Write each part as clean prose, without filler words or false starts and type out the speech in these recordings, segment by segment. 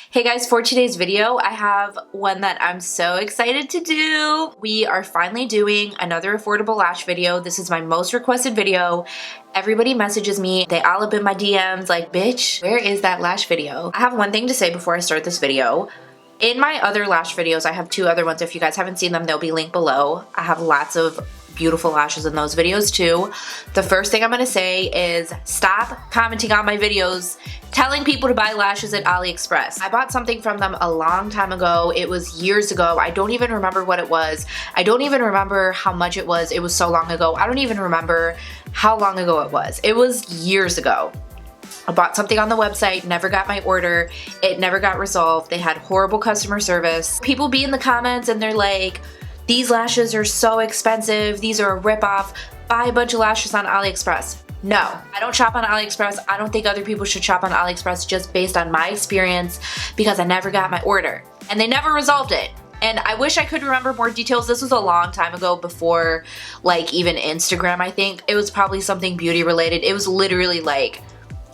Hey guys, for today's video, I have one that I'm so excited to do. We are finally doing another affordable lash video. This is my most requested video. Everybody messages me, they all up in my DMs like, bitch, where is that lash video? I have one thing to say before I start this video. In my other lash videos, I have two other ones. If you guys haven't seen them, they'll be linked below. I have lots of beautiful lashes in those videos too. The first thing I'm gonna say is stop commenting on my videos telling people to buy lashes at AliExpress. I bought something from them a long time ago. It was years ago. I don't even remember what it was. I don't even remember how much it was. It was so long ago. I don't even remember how long ago it was. It was years ago. I bought something on the website, never got my order. It never got resolved. They had horrible customer service. People be in the comments and they're like, these lashes are so expensive. These are a ripoff. Buy a bunch of lashes on AliExpress. No, I don't shop on AliExpress. I don't think other people should shop on AliExpress just based on my experience because I never got my order and they never resolved it. And I wish I could remember more details. This was a long time ago before like even Instagram, I think. It was probably something beauty related. It was literally like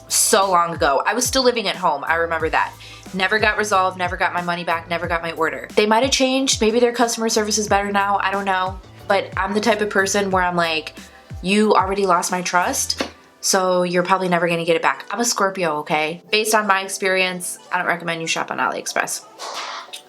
so long ago. I was still living at home. I remember that. Never got resolved, never got my money back, never got my order. They might have changed. Maybe their customer service is better now. I don't know. But I'm the type of person where I'm like, you already lost my trust, so you're probably never gonna get it back. I'm a Scorpio, okay? Based on my experience, I don't recommend you shop on AliExpress.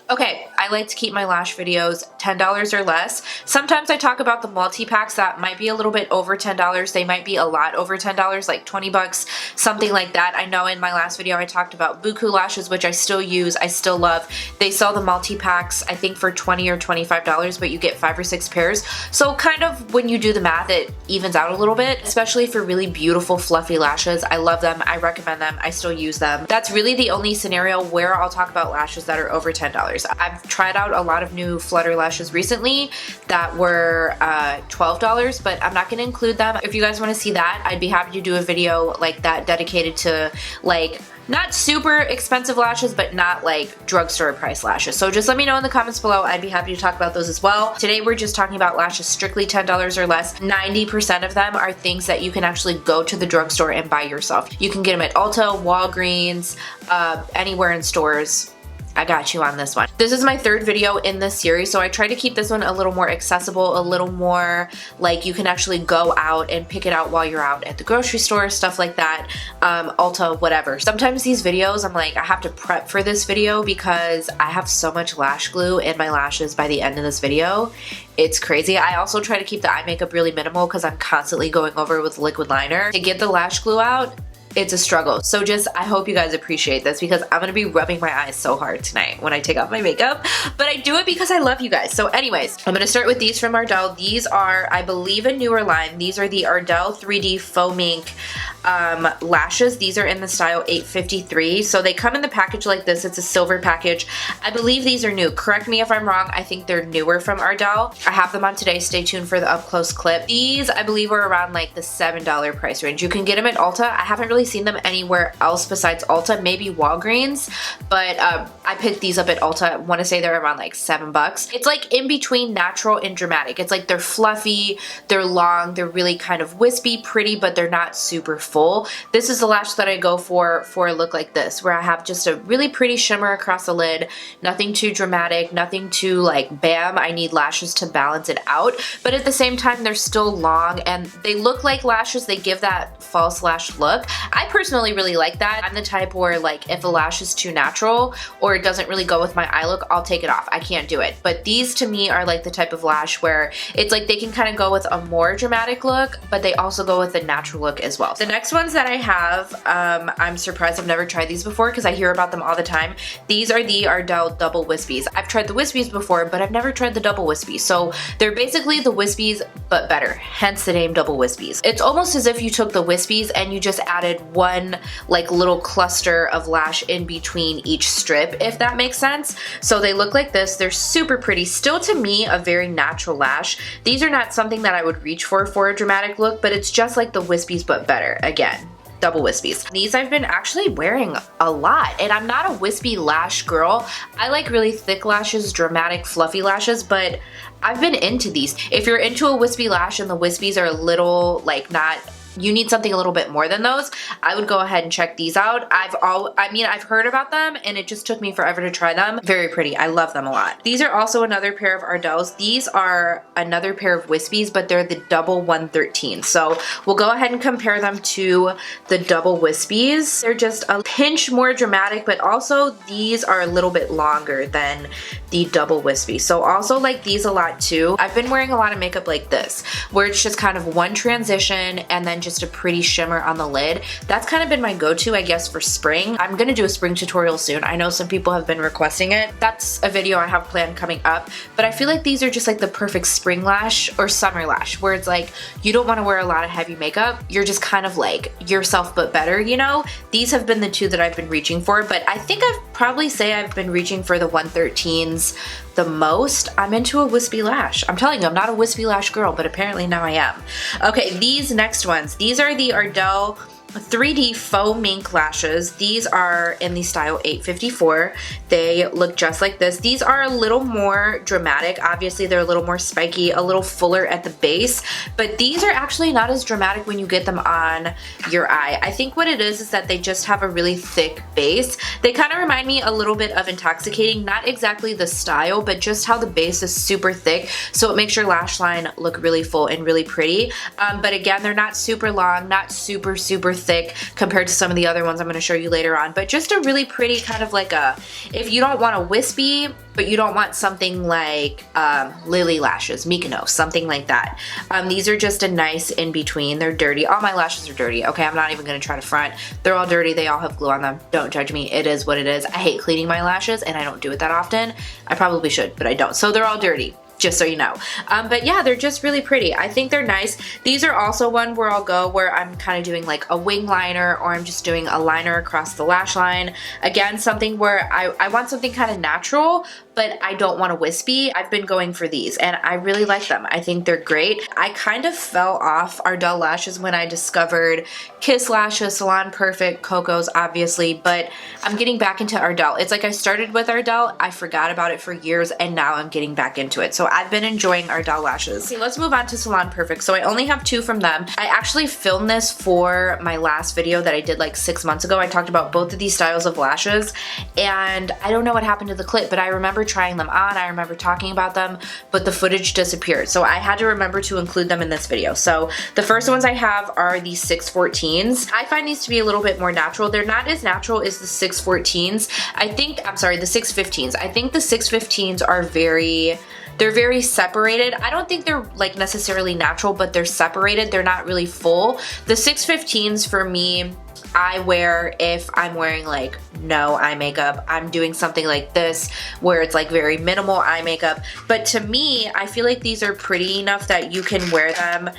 Okay, I like to keep my lash videos $10 or less. Sometimes I talk about the multi-packs that might be a little bit over $10. They might be a lot over $10, like 20 bucks, something like that. I know in my last video I talked about Buku lashes, which I still use, I still love. They sell the multi-packs, I think for $20 or $25, but you get 5 or 6 pairs. So kind of when you do the math, it evens out a little bit, especially for really beautiful fluffy lashes. I love them, I recommend them, I still use them. That's really the only scenario where I'll talk about lashes that are over $10. I've tried out a lot of new Flutter lashes recently that were $12, but I'm not going to include them. If you guys want to see that, I'd be happy to do a video like that dedicated to like not super expensive lashes, but not like drugstore price lashes. So just let me know in the comments below. I'd be happy to talk about those as well. Today we're just talking about lashes strictly $10 or less. 90% of them are things that you can actually go to the drugstore and buy yourself. You can get them at Ulta, Walgreens, anywhere in stores. I got you on this one. This is my third video in this series, so I try to keep this one a little more accessible, a little more like you can actually go out and pick it out while you're out at the grocery store, stuff like that, Ulta, whatever. Sometimes these videos, I'm like, I have to prep for this video because I have so much lash glue in my lashes by the end of this video. It's crazy. I also try to keep the eye makeup really minimal because I'm constantly going over with liquid liner. To get the lash glue out, it's a struggle. So just, I hope you guys appreciate this because I'm gonna be rubbing my eyes so hard tonight when I take off my makeup, but I do it because I love you guys. So anyways, I'm gonna start with these from Ardell. These are, I believe, a newer line. These are the Ardell 3D Faux Mink lashes. These are in the style 853. So they come in the package like this. It's a silver package. I believe these are new. Correct me if I'm wrong. I think they're newer from Ardell. I have them on today. Stay tuned for the up close clip. These, I believe, are around like the $7 price range. You can get them at Ulta. I haven't really seen them anywhere else besides Ulta, maybe Walgreens, but I picked these up at Ulta. I want to say they're around like $7. It's like in between natural and dramatic. It's like they're fluffy, they're long, they're really kind of wispy, pretty, but they're not super full. This is the lash that I go for a look like this, where I have just a really pretty shimmer across the lid, nothing too dramatic, nothing too like bam, I need lashes to balance it out, but at the same time they're still long and they look like lashes. They give that false lash look. I personally really like that. I'm the type where like if a lash is too natural or it doesn't really go with my eye look, I'll take it off. I can't do it. But these to me are like the type of lash where it's like they can kind of go with a more dramatic look, but they also go with a natural look as well. The next ones that I have, I'm surprised I've never tried these before because I hear about them all the time. These are the Ardell Double Wispies. I've tried the Wispies before, but I've never tried the Double Wispies. So they're basically the Wispies, but better, hence the name Double Wispies. It's almost as if you took the Wispies and you just added one like little cluster of lash in between each strip, if that makes sense. So they look like this. They're super pretty. Still to me, a very natural lash. These are not something that I would reach for a dramatic look, but it's just like the Wispies, but better. Again, Double Wispies. These I've been actually wearing a lot, and I'm not a wispy lash girl. I like really thick lashes, dramatic, fluffy lashes, but I've been into these. If you're into a wispy lash and the Wispies are a little like not you need something a little bit more than those, I would go ahead and check these out. I've heard about them and it just took me forever to try them. Very pretty. I love them a lot. These are also another pair of Ardells. These are another pair of Wispies, but they're the double 113. So we'll go ahead and compare them to the double Wispies. They're just a pinch more dramatic, but also these are a little bit longer than the double Wispy. So also like these a lot too. I've been wearing a lot of makeup like this, where it's just kind of one transition and then just a pretty shimmer on the lid. That's kind of been my go-to, I guess, for spring. I'm gonna do a spring tutorial soon. I know some people have been requesting it. That's a video I have planned coming up, but I feel like these are just like the perfect spring lash or summer lash, where it's like you don't want to wear a lot of heavy makeup. You're just kind of like yourself but better, you know? These have been the two that I've been reaching for, but I think I've probably say I've been reaching for the 113s the most. I'm into a wispy lash. I'm telling you, I'm not a wispy lash girl, but apparently now I am. Okay, these next ones. These are the Ardell 3D Faux Mink lashes. These are in the style 854. They look just like this. These are a little more dramatic. Obviously, they're a little more spiky, a little fuller at the base, but these are actually not as dramatic when you get them on your eye. I think what it is that they just have a really thick base. They kind of remind me a little bit of Intoxicating, not exactly the style, but just how the base is super thick, so it makes your lash line look really full and really pretty. But again, they're not super long, not super thick compared to some of the other ones I'm going to show you later on, but just a really pretty kind of like a, if you don't want a wispy, but you don't want something like Lily Lashes, Mykonos, something like that. These are just a nice in between. They're dirty. All my lashes are dirty, okay? I'm not even going to try to front. They're all dirty. They all have glue on them. Don't judge me. It is what it is. I hate cleaning my lashes and I don't do it that often. I probably should, but I don't. So they're all dirty, just so you know. But yeah, they're just really pretty. I think they're nice. These are also one where I'll go where I'm kind of doing like a wing liner, or I'm just doing a liner across the lash line. Again, something where I want something kind of natural, but I don't want a wispy. I've been going for these and I really like them. I think they're great. I kind of fell off Ardell lashes when I discovered Kiss Lashes, Salon Perfect, Koko's obviously, but I'm getting back into Ardell. It's like I started with Ardell, I forgot about it for years, and now I'm getting back into it. So I've been enjoying Ardell lashes. Okay, let's move on to Salon Perfect. So I only have two from them. I actually filmed this for my last video that I did like 6 months ago. I talked about both of these styles of lashes, and I don't know what happened to the clip, but I remember trying them on, I remember talking about them, but the footage disappeared. So I had to remember to include them in this video. So the first ones I have are the 614s. I find these to be a little bit more natural. They're not as natural as the 614s. The 615s. I think the 615s are they're very separated. I don't think they're like necessarily natural, but they're separated. They're not really full. The 615s for me, I wear if I'm wearing like no eye makeup. I'm doing something like this where it's like very minimal eye makeup. But to me, I feel like these are pretty enough that you can wear them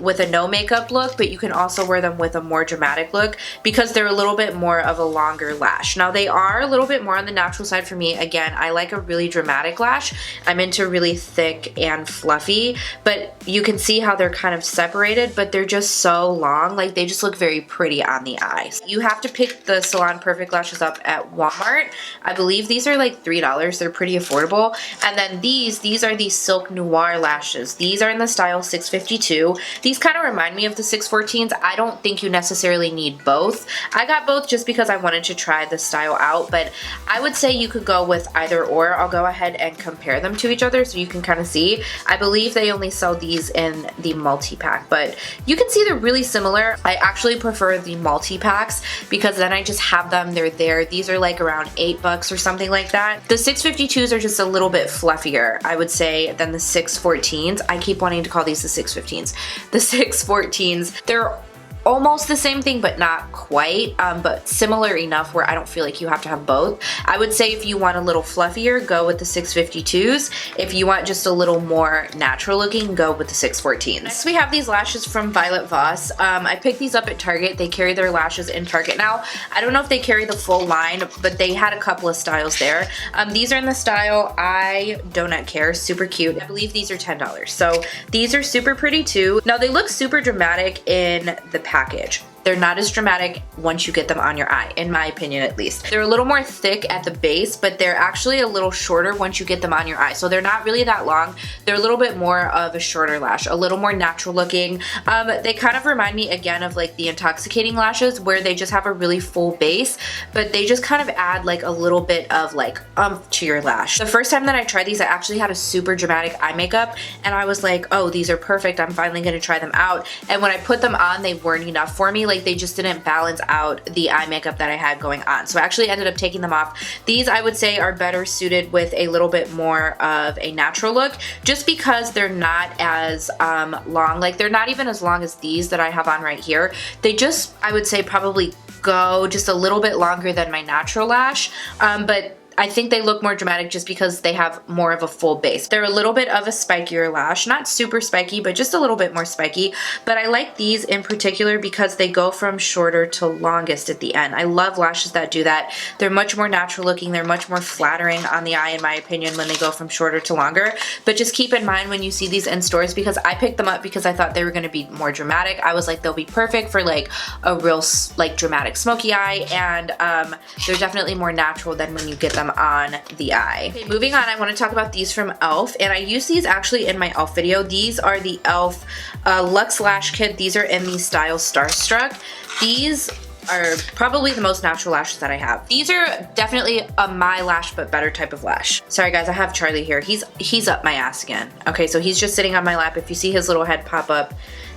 with a no makeup look, but you can also wear them with a more dramatic look because they're a little bit more of a longer lash. Now they are a little bit more on the natural side for me. Again, I like a really dramatic lash. I'm into really thick and fluffy, but you can see how they're kind of separated, but they're just so long. Like they just look very pretty on the eyes. You have to pick the Salon Perfect lashes up at Walmart. I believe these are like $3. They're pretty affordable. And then these are the Silk Noir lashes. These are in the style 652. These kind of remind me of the 614s. I don't think you necessarily need both. I got both just because I wanted to try the style out, but I would say you could go with either or. I'll go ahead and compare them to each other so you can kind of see. I believe they only sell these in the multi-pack, but you can see they're really similar. I actually prefer the multi-packs because then I just have them, they're there. These are like around $8 or something like that. The 652s are just a little bit fluffier, I would say, than the 614s. I keep wanting to call these the 615s. The 614s, they're almost the same thing, but not quite, but similar enough where I don't feel like you have to have both. I would say if you want a little fluffier, go with the 652s. If you want just a little more natural looking, go with the 614s. Next we have these lashes from Voss. I picked these up at Target. They carry their lashes in Target now. I don't know if they carry the full line, but they had a couple of styles there. These are in the style I Donut Care, super cute. I believe these are $10. So these are super pretty too. Now they look super dramatic in the package. They're not as dramatic once you get them on your eye, in my opinion at least. They're a little more thick at the base, but they're actually a little shorter once you get them on your eye. So they're not really that long. They're a little bit more of a shorter lash, a little more natural looking. They kind of remind me again of like the Intoxicating lashes, where they just have a really full base, but they just kind of add like a little bit of like oomph to your lash. The first time that I tried these, I actually had a super dramatic eye makeup, and I was like, oh, these are perfect. I'm finally gonna try them out. And when I put them on, they weren't enough for me. Like, they just didn't balance out the eye makeup that I had going on. So I actually ended up taking them off. These, I would say, are better suited with a little bit more of a natural look, just because they're not as long. Like, they're not even as long as these that I have on right here. They just, I would say, probably go just a little bit longer than my natural lash, but I think they look more dramatic just because they have more of a full base. They're a little bit of a spikier lash, not super spiky, but just a little bit more spiky. But I like these in particular because they go from shorter to longest at the end. I love lashes that do that. They're much more natural looking. They're much more flattering on the eye, in my opinion, when they go from shorter to longer. But just keep in mind when you see these in stores, because I picked them up because I thought they were gonna be more dramatic. I was like, they'll be perfect for like a real like dramatic smoky eye, and they're definitely more natural than when you get them on the eye. Okay, moving on, I want to talk about these from e.l.f, and I use these actually in my e.l.f video. These are the e.l.f Luxe Lash Kit. These are in the style Starstruck. These are probably the most natural lashes that I have. These are definitely a my lash but better type of lash. Sorry guys, I have Charlie here. He's up my ass again. Okay, so he's just sitting on my lap. If you see his little head pop up,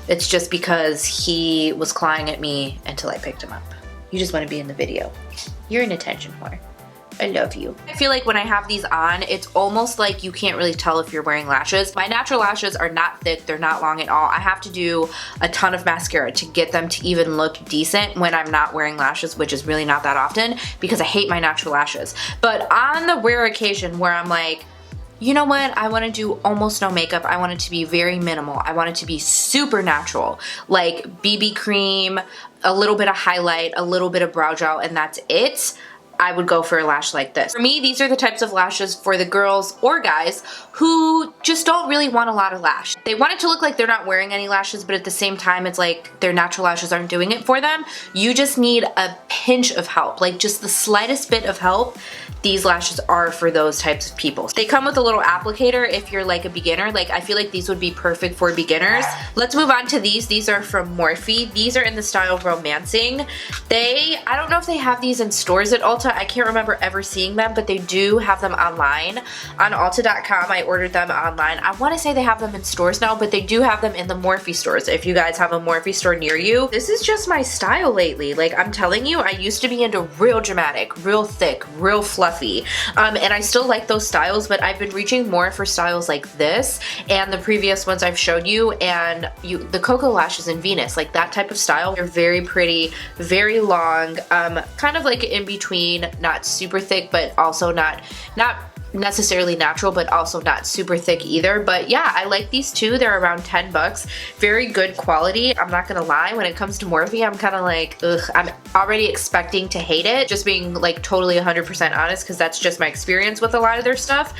it's just because he was clawing at me until I picked him up. You just want to be in the video. You're an attention whore. I love you. I feel like when I have these on, it's almost like you can't really tell if you're wearing lashes. My natural lashes are not thick, they're not long at all. I have to do a ton of mascara to get them to even look decent when I'm not wearing lashes, which is really not that often because I hate my natural lashes. But on the rare occasion where I'm like, you know what, I want to do almost no makeup, I want it to be very minimal, I want it to be super natural, like BB cream, a little bit of highlight, a little bit of brow gel, and that's it, I would go for a lash like this. For me, these are the types of lashes for the girls or guys who just don't really want a lot of lash. They want it to look like they're not wearing any lashes, but at the same time, it's like their natural lashes aren't doing it for them. You just need a pinch of help, like just the slightest bit of help. These lashes are for those types of people. They come with a little applicator if you're like a beginner. Like, I feel like these would be perfect for beginners. Let's move on to these. These are from Morphe. These are in the style Romancing. I don't know if they have these in stores at Ulta. I can't remember ever seeing them, but they do have them online. On Ulta.com, I ordered them online. I want to say they have them in stores now, but they do have them in the Morphe stores. If you guys have a Morphe store near you, this is just my style lately. Like, I'm telling you, I used to be into real dramatic, real thick, real fluffy. And I still like those styles, but I've been reaching more for styles like this and the previous ones I've showed you, and the Koko lashes in Venus, like that type of style. They're very pretty, very long, kind of like in between, not super thick, but also not necessarily natural, but also not super thick either. But yeah, I like these too. They're around 10 bucks. Very good quality. I'm not gonna lie, when it comes to Morphe, I'm kind of like, ugh, I'm already expecting to hate it, just being like totally 100% honest, because that's just my experience with a lot of their stuff.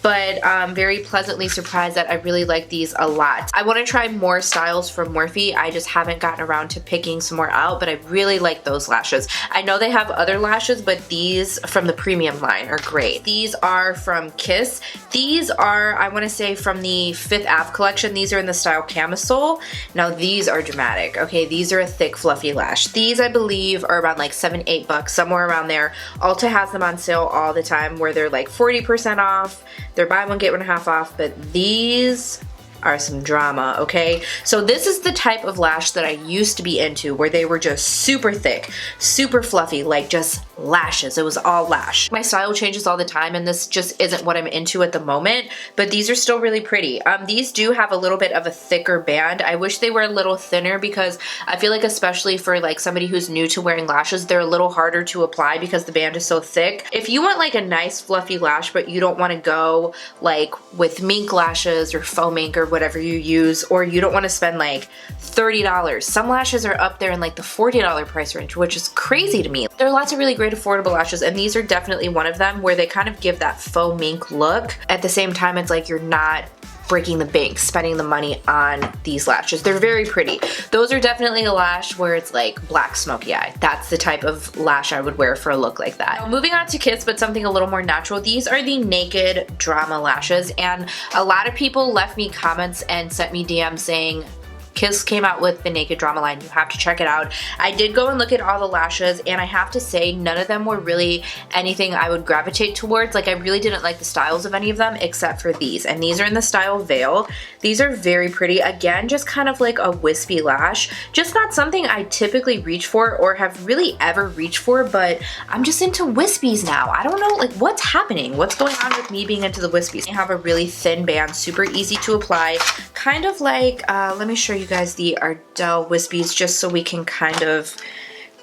But I'm very pleasantly surprised that I really like these a lot. I want to try more styles from Morphe. I just haven't gotten around to picking some more out, but I really like those lashes. I know they have other lashes, but these from the premium line are great. These are from Kiss. These are, I want to say, from the 5th Ave collection. These are in the style Camisole. Now these are dramatic. Okay, these are a thick fluffy lash. These I believe are around like $7-8 bucks, somewhere around there. Ulta has them on sale all the time where they're like 40% off. They're buy one get one half off, but these are some drama, okay? So this is the type of lash that I used to be into, where they were just super thick, super fluffy, like just lashes. It was all lash. My style changes all the time, and this just isn't what I'm into at the moment, but these are still really pretty. These do have a little bit of a thicker band. I wish they were a little thinner, because I feel like especially for like somebody who's new to wearing lashes, they're a little harder to apply because the band is so thick. If you want like a nice fluffy lash, but you don't want to go like with mink lashes or faux mink or whatever you use, or you don't want to spend like $30. Some lashes are up there in like the $40 price range, which is crazy to me. There are lots of really great affordable lashes, and these are definitely one of them, where they kind of give that faux mink look. At the same time, it's like you're not breaking the bank, spending the money on these lashes. They're very pretty. Those are definitely a lash where it's like black smoky eye. That's the type of lash I would wear for a look like that. Now, moving on to kits, but something a little more natural. These are the Naked Drama lashes, and a lot of people left me comments and sent me DMs saying, Kiss came out with the Naked Drama line. You have to check it out. I did go and look at all the lashes, and I have to say none of them were really anything I would gravitate towards. Like, I really didn't like the styles of any of them except for these, and these are in the style Veil. These are very pretty. Again, just kind of like a wispy lash. Just not something I typically reach for or have really ever reached for, but I'm just into wispies now. I don't know, like, what's happening? What's going on with me being into the wispies? They have a really thin band, super easy to apply. Kind of like, let me show you guys the Ardell Wispies just so we can kind of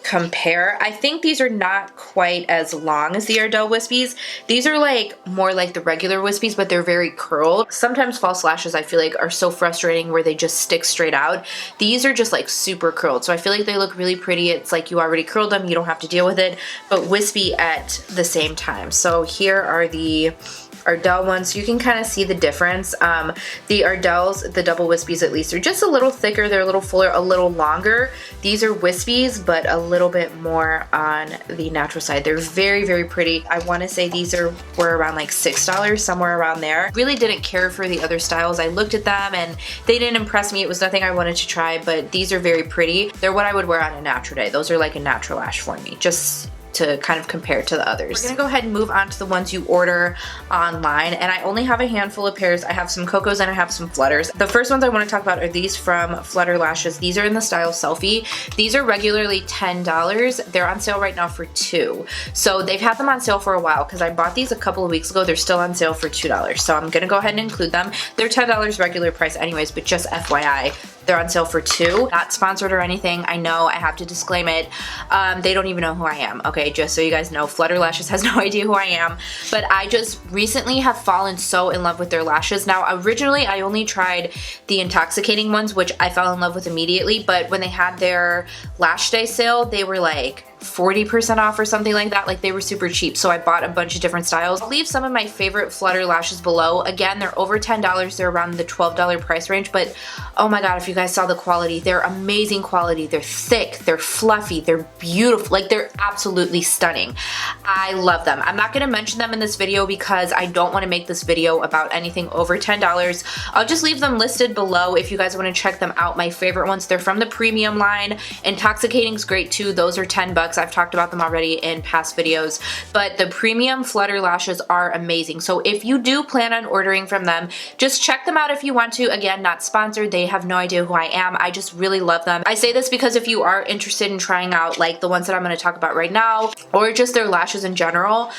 compare. I think these are not quite as long as the Ardell Wispies. These are like more like the regular Wispies, but they're very curled. Sometimes false lashes I feel like are so frustrating where they just stick straight out. These are just like super curled, so I feel like they look really pretty. It's like you already curled them, you don't have to deal with it, but wispy at the same time. So here are the Ardell ones, so you can kind of see the difference. The Ardells, the double wispies at least, are just a little thicker, they're a little fuller, a little longer. These are wispies, but a little bit more on the natural side. They're very, very pretty. I want to say these were around like $6, somewhere around there. Really didn't care for the other styles. I looked at them and they didn't impress me. It was nothing I wanted to try, but these are very pretty. They're what I would wear on a natural day. Those are like a natural lash for me, just to kind of compare to the others. We're gonna go ahead and move on to the ones you order online, and I only have a handful of pairs. I have some Kokos and I have some Flutters. The first ones I want to talk about are these from Flutter Lashes. These are in the style Selfie. These are regularly $10. They're on sale right now for $2. So they've had them on sale for a while because I bought these a couple of weeks ago. They're still on sale for $2. So I'm gonna go ahead and include them. They're $10 regular price anyways, but just FYI. They're on sale for $2. Not sponsored or anything. I know I have to disclaim it. They don't even know who I am, okay? Just so you guys know, Flutter Lashes has no idea who I am. But I just recently have fallen so in love with their lashes. Now, originally, I only tried the intoxicating ones, which I fell in love with immediately. But when they had their lash day sale, they were like 40% off or something like that. Like, they were super cheap, so I bought a bunch of different styles. I'll leave some of my favorite Flutter lashes below. Again, they're over $10. They're around the $12 price range, but oh my god, if you guys saw the quality, they're amazing quality. They're thick, they're fluffy, they're beautiful. Like, they're absolutely stunning. I love them. I'm not gonna mention them in this video because I don't want to make this video about anything over $10. I'll just leave them listed below if you guys want to check them out. My favorite ones, they're from the premium line. Intoxicating's great too. Those are $10. I've talked about them already in past videos, but the premium Flutter lashes are amazing. So if you do plan on ordering from them, just check them out if you want to. Again, not sponsored. They have no idea who I am. I just really love them. I say this because if you are interested in trying out like the ones that I'm going to talk about right now, or just their lashes in general,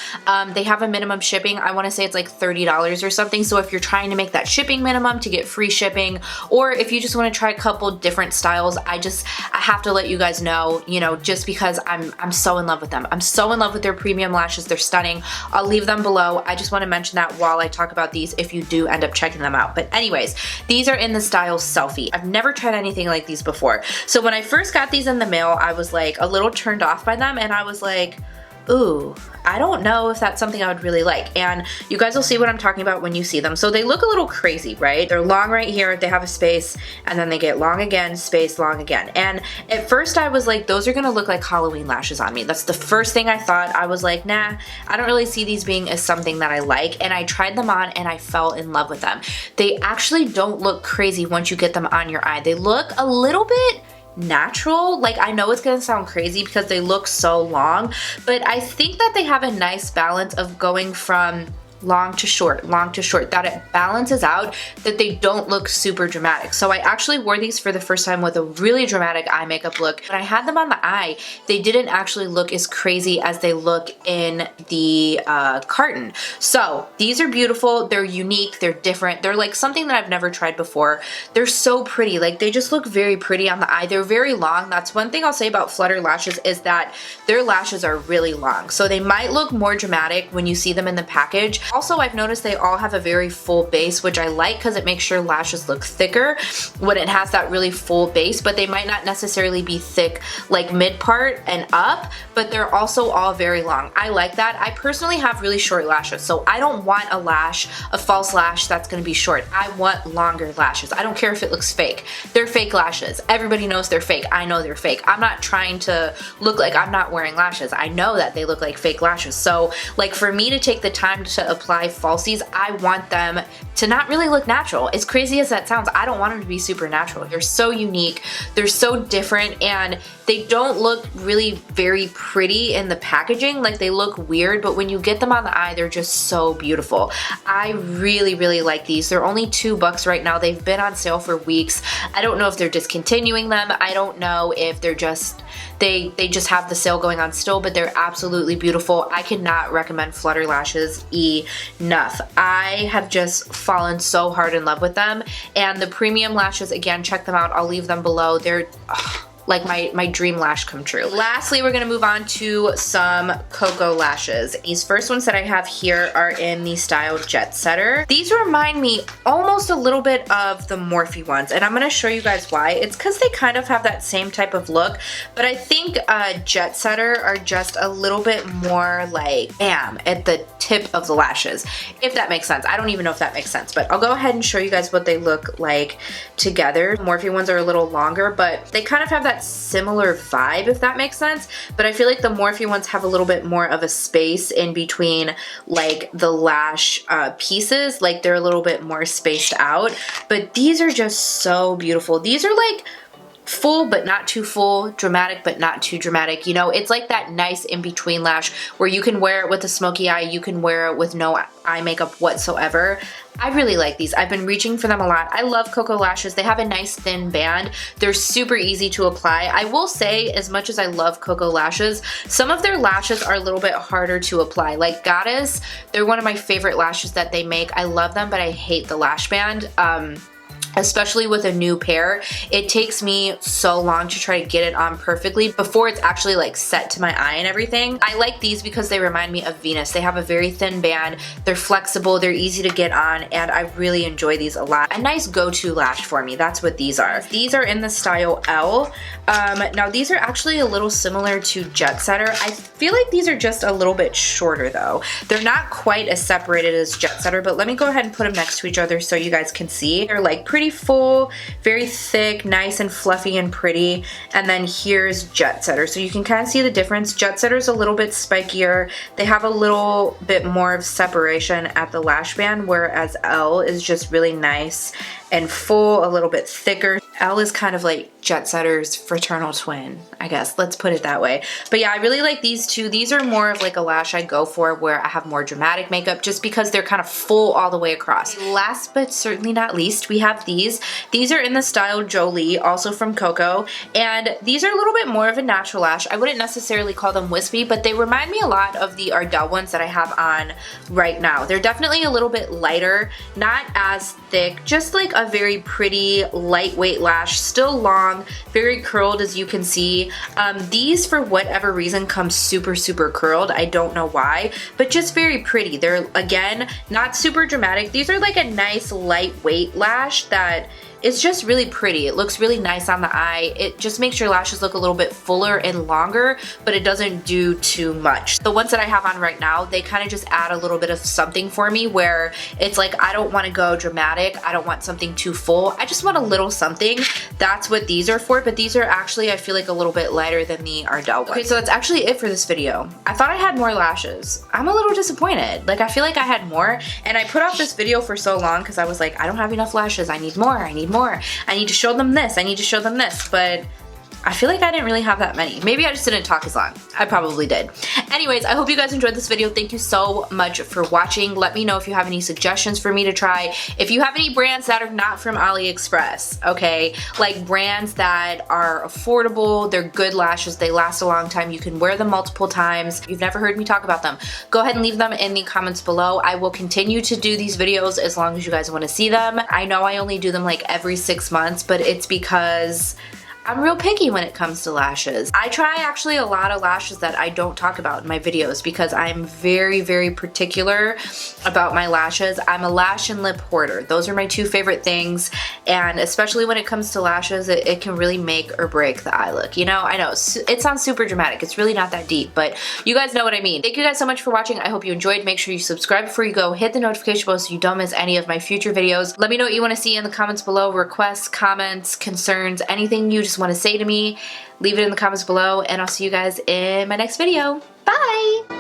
they have a minimum shipping. I want to say it's like $30 or something. So if you're trying to make that shipping minimum to get free shipping, or if you just want to try a couple different styles, I have to let you guys know, you know, just because I'm so in love with them. I'm so in love with their premium lashes. They're stunning. I'll leave them below. I just want to mention that while I talk about these if you do end up checking them out. But anyways, these are in the style Selfie. I've never tried anything like these before. So when I first got these in the mail, I was like a little turned off by them, and I was like, ooh, I don't know if that's something I would really like. And you guys will see what I'm talking about when you see them. So they look a little crazy, right? They're long right here, they have a space, and then they get long again, space, long again. And at first I was like, those are gonna look like Halloween lashes on me. That's the first thing I thought. I was like, nah, I don't really see these being as something that I like. And I tried them on and I fell in love with them. They actually don't look crazy once you get them on your eye. They look a little bit natural. Like, I know it's gonna sound crazy because they look so long, but I think that they have a nice balance of going from long to short, that it balances out, that they don't look super dramatic. So I actually wore these for the first time with a really dramatic eye makeup look. When I had them on the eye, they didn't actually look as crazy as they look in the carton. So these are beautiful, they're unique, they're different, they're like something that I've never tried before. They're so pretty, like they just look very pretty on the eye. They're very long. That's one thing I'll say about Flutter Lashes, is that their lashes are really long. So they might look more dramatic when you see them in the package, Also, I've noticed they all have a very full base, which I like because it makes your lashes look thicker when it has that really full base, but they might not necessarily be thick like mid part and up, but they're also all very long. I like that. I personally have really short lashes, so I don't want a false lash that's gonna be short. I want longer lashes. I don't care if it looks fake. They're fake lashes. Everybody knows they're fake. I know they're fake. I'm not trying to look like I'm not wearing lashes. I know that they look like fake lashes. So like for me to take the time to apply falsies, I want them to not really look natural. As crazy as that sounds, I don't want them to be super natural. They're so unique, they're so different, and they don't look really very pretty in the packaging. Like they look weird, but when you get them on the eye, they're just so beautiful. I really, really like these. They're only $2 right now. They've been on sale for weeks. I don't know if they're discontinuing them. I don't know if they're just, they just have the sale going on still, but they're absolutely beautiful. I cannot recommend Flutter Lashes enough. I have just fallen so hard in love with them, and the premium lashes, again, check them out. I'll leave them below. They're like my dream lash come true. Lastly, we're gonna move on to some Koko lashes. These first ones that I have here are in the style Jetsetter. These remind me almost a little bit of the Morphe ones, and I'm gonna show you guys why. It's because they kind of have that same type of look, but I think Jetsetter are just a little bit more like bam at the tip of the lashes, if that makes sense. I don't even know if that makes sense, but I'll go ahead and show you guys what they look like together. Morphe ones are a little longer, but they kind of have that similar vibe, if that makes sense. But I feel like the Morphe ones have a little bit more of a space in between like the lash pieces, like they're a little bit more spaced out. But these are just so beautiful. These are like full but not too full, dramatic but not too dramatic. You know, it's like that nice in-between lash where you can wear it with a smoky eye, you can wear it with no eye makeup whatsoever. I really like these. I've been reaching for them a lot. I love Koko lashes. They have a nice thin band. They're super easy to apply. I will say, as much as I love Koko lashes, some of their lashes are a little bit harder to apply. Like Goddess, they're one of my favorite lashes that they make. I love them, but I hate the lash band. Especially with a new pair, it takes me so long to try to get it on perfectly before it's actually like set to my eye and everything. I like these because they remind me of Venus. They have a very thin band, they're flexible, they're easy to get on, and I really enjoy these a lot. A nice go-to lash for me, that's what these are. These are in the style Elle. Now these are actually a little similar to Jetsetter. I feel like these are just a little bit shorter though. They're not quite as separated as Jetsetter, but let me go ahead and put them next to each other so you guys can see. They're like pretty full, very thick, nice and fluffy and pretty, and then here's Jetsetter. So you can kind of see the difference. Jetsetter's a little bit spikier. They have a little bit more of separation at the lash band, whereas Elle is just really nice and full, a little bit thicker. Elle is kind of like Jetsetter's fraternal twin, I guess. Let's put it that way. But yeah, I really like these two. These are more of like a lash I go for where I have more dramatic makeup just because they're kind of full all the way across. Last but certainly not least, we have these. These are in the style Jolie, also from Koko, and these are a little bit more of a natural lash. I wouldn't necessarily call them wispy, but they remind me a lot of the Ardell ones that I have on right now. They're definitely a little bit lighter, not as thick, just like a very pretty lightweight lash, still long, very curled as you can see. These for whatever reason come super curled. I don't know why, but just very pretty. They're again not super dramatic. These are like a nice lightweight lash that it's just really pretty. It looks really nice on the eye. It just makes your lashes look a little bit fuller and longer, but it doesn't do too much. The ones that I have on right now, they kind of just add a little bit of something for me where it's like I don't want to go dramatic. I don't want something too full. I just want a little something. That's what these are for, but these are actually, I feel like, a little bit lighter than the Ardell ones. Okay, so that's actually it for this video. I thought I had more lashes. I'm a little disappointed. Like, I feel like I had more, and I put off this video for so long because I was like, I don't have enough lashes. I need more. I need more. I need to show them this. I need to show them this, but I feel like I didn't really have that many. Maybe I just didn't talk as long. I probably did. Anyways, I hope you guys enjoyed this video. Thank you so much for watching. Let me know if you have any suggestions for me to try. If you have any brands that are not from AliExpress, okay? Like brands that are affordable, they're good lashes, they last a long time, you can wear them multiple times. You've never heard me talk about them. Go ahead and leave them in the comments below. I will continue to do these videos as long as you guys want to see them. I know I only do them like every 6 months, but it's because I'm real picky when it comes to lashes. I try actually a lot of lashes that I don't talk about in my videos because I'm very, very particular about my lashes. I'm a lash and lip hoarder. Those are my two favorite things, and especially when it comes to lashes, it can really make or break the eye look. You know, I know it sounds super dramatic. It's really not that deep, but you guys know what I mean. Thank you guys so much for watching. I hope you enjoyed. Make sure you subscribe before you go. Hit the notification bell so you don't miss any of my future videos. Let me know what you want to see in the comments below. Requests, comments, concerns, anything you just want to say to me. Leave it in the comments below, and I'll see you guys in my next video. Bye!